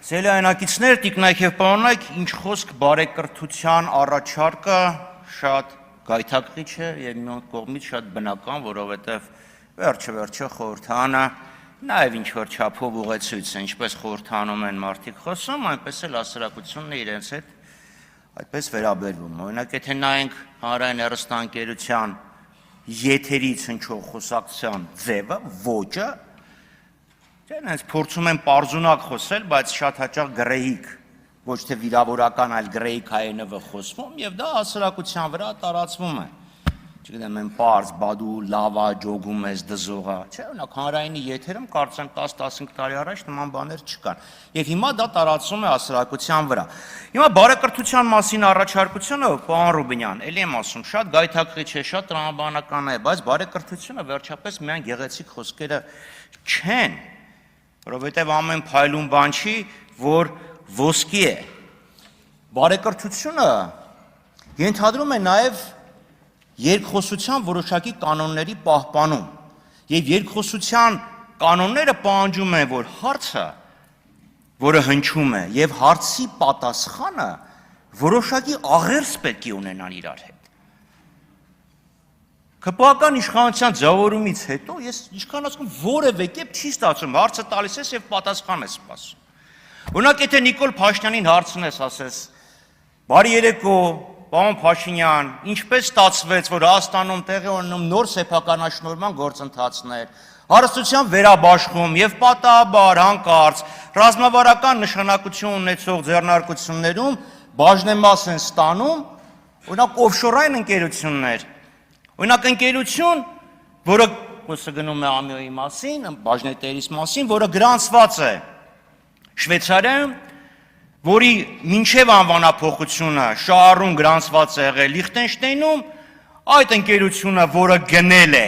Սելայանակիցներ, տիկնայք և պարոնայք, ինչ խոսք բարեկրթության առաջարկը շատ գայթակղիչ է և մի կողմից շատ բնական, որովհետև վերջը խորհրդարանը նաև ինչ-որ չափով ուղեցույց է, ինչպես խորհրդարանում են մարդիկ խոսում, այնպես էլ հասարակությունն է իրենց հետ այդպես վերաբերվում։ Օրինակ, եթե նայենք հանրային հեռուստաընկերության եթերից հնչող խոսակցության ձևը, ոճը, հենց փորձում են պարզունակ խոսել, բայց շատ հաճախ գրեհիկ, ոչ թե վիրավորական, այլ գրեհիկ հայերենով խոսվում և դա հասարակության վրա տարածվում է։ Չգիտեմ, են պարզ, բադու, լավա, ջոգում ես, դզողա, չէ, օրինակ հանրայինի եթերում կարծեմ 10-15 տարի առաջ նման բաներ չկան։ Եվ հիմա դա տարածվում է հասարակության վրա։ Հիմա բարեկրթության մասին առաջարկությունը, պարոն Ռուբինյան, էլի եմ ասում, շատ գայթակղիչ է, շատ տրամաբանական է, բայց բարեկրթությունը վերջապես միայն գեղեցիկ խոսքերը չեն, որովհետև ամեն փայլուն բան չի, որ ոսկի է։ Բարեկրթությունը ենթադրում է նաև երկխոսության որոշակի կանոնների պահպանում և երկխոսության կանոնները պահանջում են, որ հարցը, որը հնչում է, և հարցի պատասխանը որոշակի աղերս պետք է ունենան իրար հետ։ ՔՊԱ-ական իշխանության ձևավորումից հետո ես ինչքան ասում որևէ կերպ չի ստացվում, հարցը տալիս ես և պատասխան ես սպասում։ Օրինակ, եթե Նիկոլ Փաշինյանին հարցնես, ասես, բարի երեկո, պարոն Փաշինյան, ինչպես ստացվեց, որ Հայաստանում տեղի ունենում նոր սեփականաշնորհման գործընթացներ, հարստության վերաբաշխում և պատահաբար հանկարծ ռազմավարական նշանակություն ունեցող ձեռնարկություններում բաժնեմաս են ստանում, օրինակ օֆշորային ընկերություններ, օրինակ ընկերություն, որը խոսքը գնում է Ամիոյի մասին, բաժնետերիս մասին, որը գրանցված է Շվեյցարիայում, որի մինչև անվանափոխությունը շահառուն գրանցված է եղել Լիխտենշտեյնում, այդ ընկերությունը, որը գնել է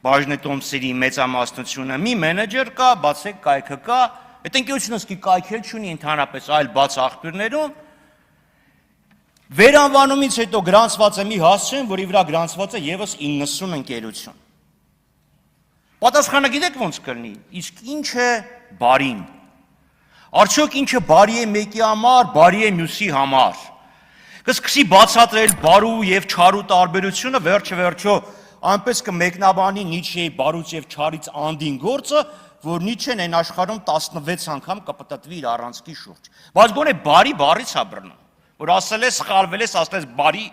բաժնետոմսերի մեծամասնությունը, մի մենեջեր կա, բացեք կայքը կա, այդ ընկերությունը սկի կայքել չունի ընդհանրապես այլ բաց աղբյուրներում, վերանվանումից հետո գրանցված է մի հասցեն, որի վրա գրանցված է ևս 90 ընկերություն։ Պատասխանը գիտեք ոնց կլինի, իսկ ինչ է բարին։ Արդյոք ինչը բարի է մեկի համար, բարի է մյուսի համար։ Կսկսի բացատրել բարու և չարու տարբերությունը, վերջը այնպես կմեկնաբանի Նիչեի բարուց և չարից անդին գործը, որ Նիչեն այն աշխարհում 16 անգամ կպտտվի իր առանցքի շուրջ։ Բայց գոնե բարի բառից է բռնում, որ ասել է, սխալվել ես, ասել ես բարի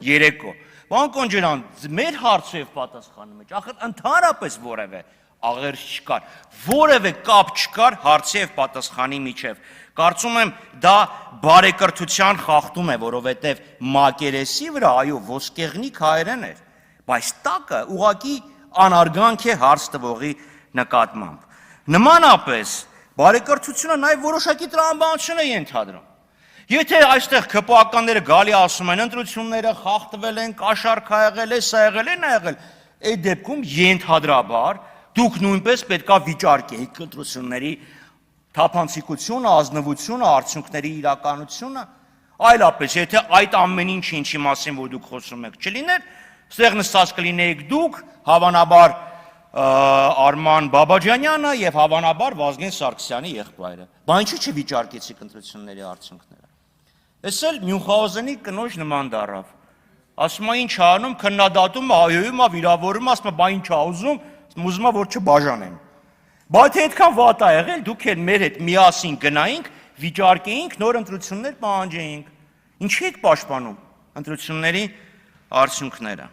երեկո։ Պարոն Կոնջարյան, մեր հարցը և պատասխանի մեջ, ախր ընդհանրապես որևէ աղերս չկար, որևէ կապ չկար հարցի և պատասխանի միջև։ Կարծում եմ դա բարեկրթության խախտում է, որովհետև մակերեսի վրա, այո, ոսկեղնիկ հայերեն էր, բայց տակը ուղղակի անարգանք է հարց տվողի նկատմամբ։ Նմանապես բարեկրթությունը նաև որոշակի տրամաբանություն է ենթադրում։ Եթե այստեղ ՔՊԱ-ականները գալի ասում են, ընտրությունները խախտվել են, կաշառք ա եղել է, սա եղել է, նա եղել, այդ դեպքում ենթադրաբար դուք նույնպես պետք է վիճարկեիք ընտրությունների թափանցիկությունը, ազնվությունը, արդյունքների իրականությունը, այլապես, եթե այդ ամեն ինչը, ինչի մասին որ դուք խոսում եք, չլիներ, ստեղ նստած կլինեիք դուք, հավանաբար Արման Բաբաջանյանը և հավանաբար Վազգեն Սարգսյանի եղբայրը։ Բա ինչի չվիճարկեցիք ընտրությունների արդյունքները։ Էս էլ Մյունխաուզենի կնոջ նման դառավ։ Ասում է ինչ ա անում, քննադատում, հայոյում, վիրավորում, ասում է բա ինչ ա ուզում, ուզում է որ չբաժանեն։ Բայց թե այդքան վատ ա եղել, դուք էլ մեր հետ միասին գնայինք, վիճարկեինք, նոր ընտրություններ պահանջեինք։ Ինչի եք պաշտպանում ընտրությունների արդյունքները։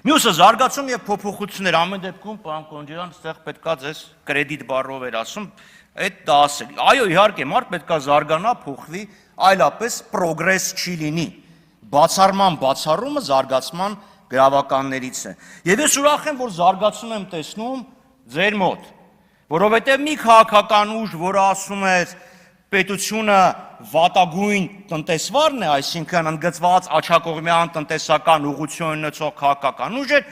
Մյուսը զարգացում և փոփոխություններ, ամեն դեպքում, պարոն Կոնջարյան, ստեղ պետքա ձեզ կրեդիտ բառով էր ասում, այդ դա ասել։ Այո, իհարկե, մարդ պետքա զարգանա, փոխվի, այլապես պրոգրես չի լինի։ Բացառման բացառումը զարգացման գրավականներից է։ Եվ ես ուրախ եմ, որ զարգացում եմ տեսնում ձեր մոտ, որովհետև մի քաղաքական ուժ, որը ասում էր պետությունը վատագույն տնտեսվարն է, այսինքն ընդգծված աջակողմյան տնտեսական ուղղություն ունեցող քաղաքական ուժ էր,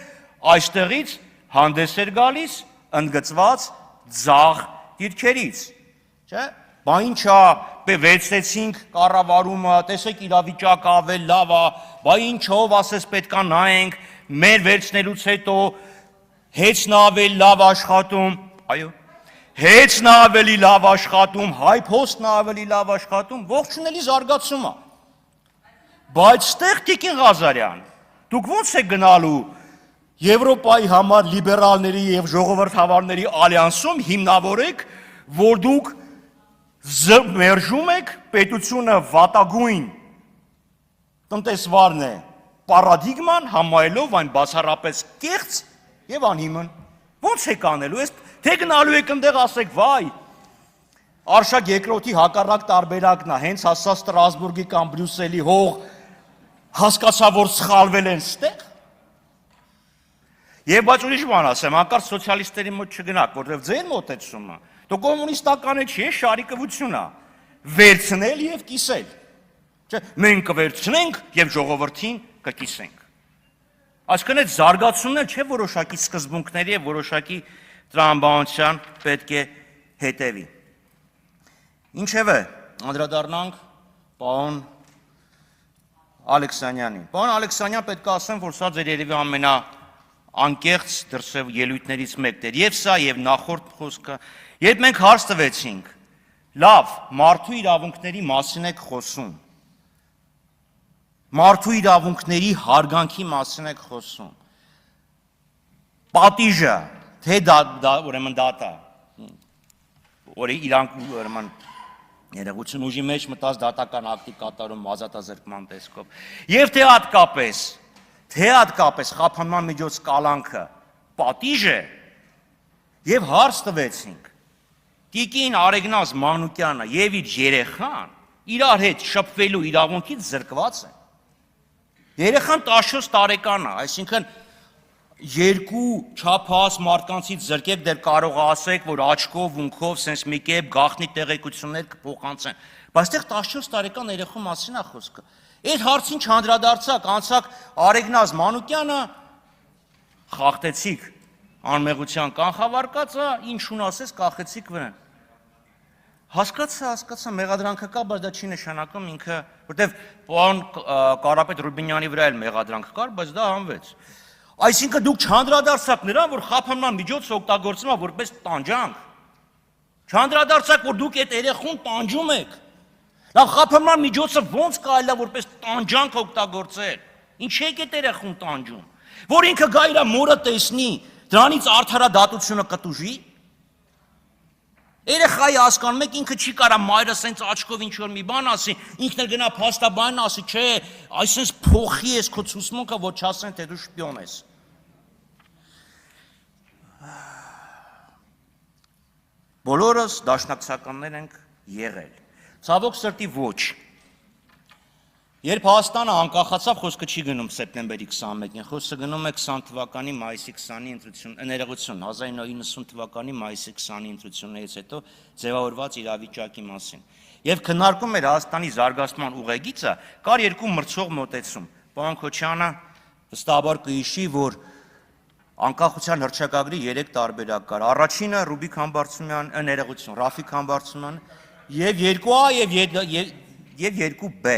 այստեղից հանդես էր գալիս ընդգծված ձախ դիրքերից, չէ՞։ Բա ինչ ա, վերցրեցինք կառավարումը, տեսեք իրավիճակը ավել լավ ա, բա ինչով ասես պետքա նայենք, մեր վերցնելուց հետո հեծն ավել լավ աշխատում, այո, հեծն ավելի լավ աշխատում, հայ փոստն ավելի լավ աշխատում, ողջունելի զարգացում է։ Բայց ստեղ Տիկին Ղազարյան, դուք ո՞նց եք գնալու Եվրոպայի համար լիբերալների եւ ժողովրդավարների ալյանսում հիմնավորեք, որ դուք մերժում եք պետությունը վատագույն տնտեսվարն է պարադիգման համայելով այն բացառապես կեղծ եւ անհիմն։ Ո՞նց եք անելու, թե գնալու եք այնտեղ ասեք, վայ, Արշակ երկրորդի հակառակ տարբերակն է, հենց հասա Ստրասբուրգի կամ Բրյուսելի հող հասկացա, որ սխալվել են ստեղ։ Եվ բայց ուրիշ բան ասեմ, հանկարծ սոցիալիստերի մոտ չգնաք, որովհետև ձեր մոտեցումը, դու կոմունիստականը չի, շարիկվություն է, վերցնել եւ կիսել։ Չէ, մենք կվերցնենք եւ ժողովրդին կկիսենք։ Այսինքն այդ զարգացումն էլ չէ որոշակի սկզբունքների եւ որոշակի տրամաբանության պետք է հետևի։ Ինչևէ, անդրադառնանք պարոն Ալեքսանյանին։ Պարոն Ալեքսանյան, պետք է ասեմ, որ սա ձեր երևի անկեղծ դրսև ելույթներից մեկն էր, եւ սա եւ նախորդ խոսքը, երբ մենք հարց տվեցինք, լավ, մարդու իրավունքների մասին եք խոսում, մարդու իրավունքների հարգանքի մասին եք խոսում, պատիժը, թե ուրեմն դատա, իրանք ուրեմն երևություն ուժի մեջ մտած դատական ակտի կատարում ազատազրկման տեսքով, եւ թե հատկապես խափանման միջոց կալանքը պատիժ է եւ հարց տվեցինք Տիկին Արեգնազ Մանուկյանը եւ իր երեխան իրար հետ շփվելու իրավունքից զրկված են։ Երեխան 14 տարեկան է, այսինքն երկու չափահաս մարդկանցից զրկեք, դեռ կարող է ասեք, որ աչքով, ունքով, սենց մի կերպ գաղտնի տեղեկություններ կփոխանցեն, բայց այդտեղ 14 տարեկան երեխու մասին է խոսքը։ Այդ հարցին չանդրադարձակ, անցակ Արեգնազ Մանուկյանը խախտեցիք անմեղության կանխավարկածը, ինչ ունասես կախեցիք վրան։ Հասկացա, մեղադրանքը կա, բայց դա չի նշանակում ինքը, որտեվ պարոն Կարապետ Ռուբինյանի վրա էլ մեղադրանք կար, բայց դա հանվեց։ Այսինքն դուք չանդրադարձաք նրան, որ խափանման միջոցը օգտագործվում է որպես տանջանք։ Չանդրադարձաք, որ դուք այդ երեխուն տանջում եք։ Լավ, խափանման միջոցը ո՞նց կարելի է որպես տանջանք օգտագործել։ Ինչ եք այդ երեխուն տանջում, որ ինքը գա իր մորը տեսնի, դրանից արդարադատությունը կտուժի։ Երեխայի հասկանում եք, ինքը չի կարա մայրը սենց աչքով ինչ որ մի բան ասի, ինքն էլ գնա փաստաբանն ասի, չէ, այսպես փոխի ես քո ցուցմունքը, որ չասեն, թե դու շպիոն ես։ Բոլորս դաշնակցականներ ենք եղել։ Ցավոք սրտի ոչ։ Երբ Հայաստանը անկախացավ, խոսքը չի գնում սեպտեմբերի 21-ին, խոսքը գնում է 20 թվականի մայիսի 20-ի ներողություն, 1990 թվականի մայիսի 20-ի ընտրություններից հետո ձևավորված իրավիճակի մասին։ Եվ քննարկում էր Հայաստանի զարգացման ուղեգիծը, կար երկու մրցող մոտեցում։ Պարոն Քոչյանը վստահաբար կհիշի, որ անկախության հռչակագրի 3 տարբերակ կար։ Առաջինը Ռուբիկ Համբարձումյան, ներողություն, Ռաֆիկ Համբարձումյան, եւ 2A եւ 2B։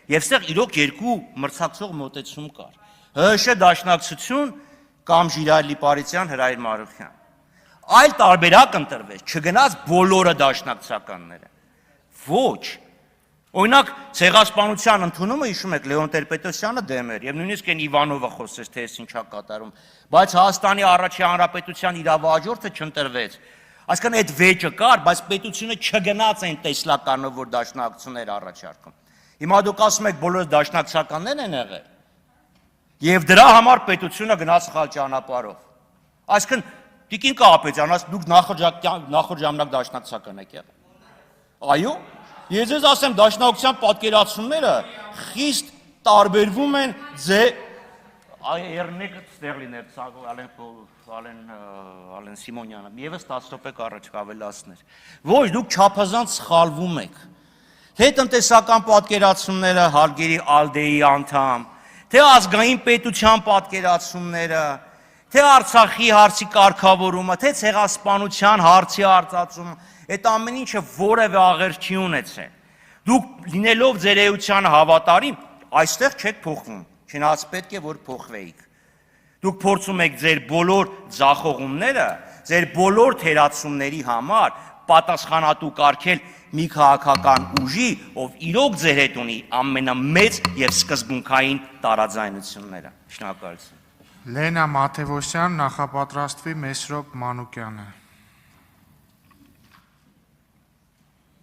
Եվ ստեղ իրոք երկու մրցակցող մոտեցում կար։ ՀՀՇ դաշնակցություն կամ Ժիրայր Լիպարիսյան, Հրայր Մարուխյան։ Այլ տարբերակ ընտրվեց, չգնաց բոլորը դաշնակցականները։ Ոչ։ Օրինակ, ցեղասպանության ընդունումը հիշում եք Լեոն Տեր-Պետրոսյանը դեմ էր, եւ նույնիսկ այն Իվանովը խոսեց, թե ես ինչա կատարում, բայց Հայաստանի առաջի հանրապետության իրավահաջորդը չընտրվեց։ Այսինքն այդ վեճը կար, բայց պետությունը չգնաց այն տեսլականով, որ դաշնակցություններ առաջարկում։ Հիմա դուք ասում եք բոլորս դաշնակցականներ են եղել, եւ դրա համար պետությունը գնաց սխալ ճանապարհով։ Այսինքն Տիկին Կարապետյան, դուք նախորդ ժամանակ դաշնակցական եք եղել։ Այո, ես ձեզ ասեմ, դաշնակցության պատկերացումները խիստ տարբերվում են Երնեկը ստեղ լիներ, Ալեն Սիմոնյանը, եւս 10 րոպե առաջ կավելացներ։ Ոչ, դուք չափազանց սխալվում եք։ Թե տնտեսական պատկերացումները Հարգերի Ալդեի անդամ, թե ազգային պետության պատկերացումները, թե Արցախի հարցի կարգավորումը, թե ցեղասպանության հարցի արծածումը, այդ ամեն ինչը որևէ աղերս չի ունեցել։ Դուք լինելով ձեր էությանը հավատարիմ, այստեղ չեք փոխվում, չնայած պետք է որ փոխվեիք։ Դուք փորձում եք ձեր բոլոր ձախողումները ձեր բոլոր թերացումների համար պատասխանատու կարգել մի քաղաքական ուժի, ով իրոք ձեր հետ ունի ամենամեծ եւ սկզբունքային տարաձայնությունները։ Շնորհակալություն։ Լենա Մաթևոսյան, նախապատրաստվի Մեսրոպ Մանուկյանը։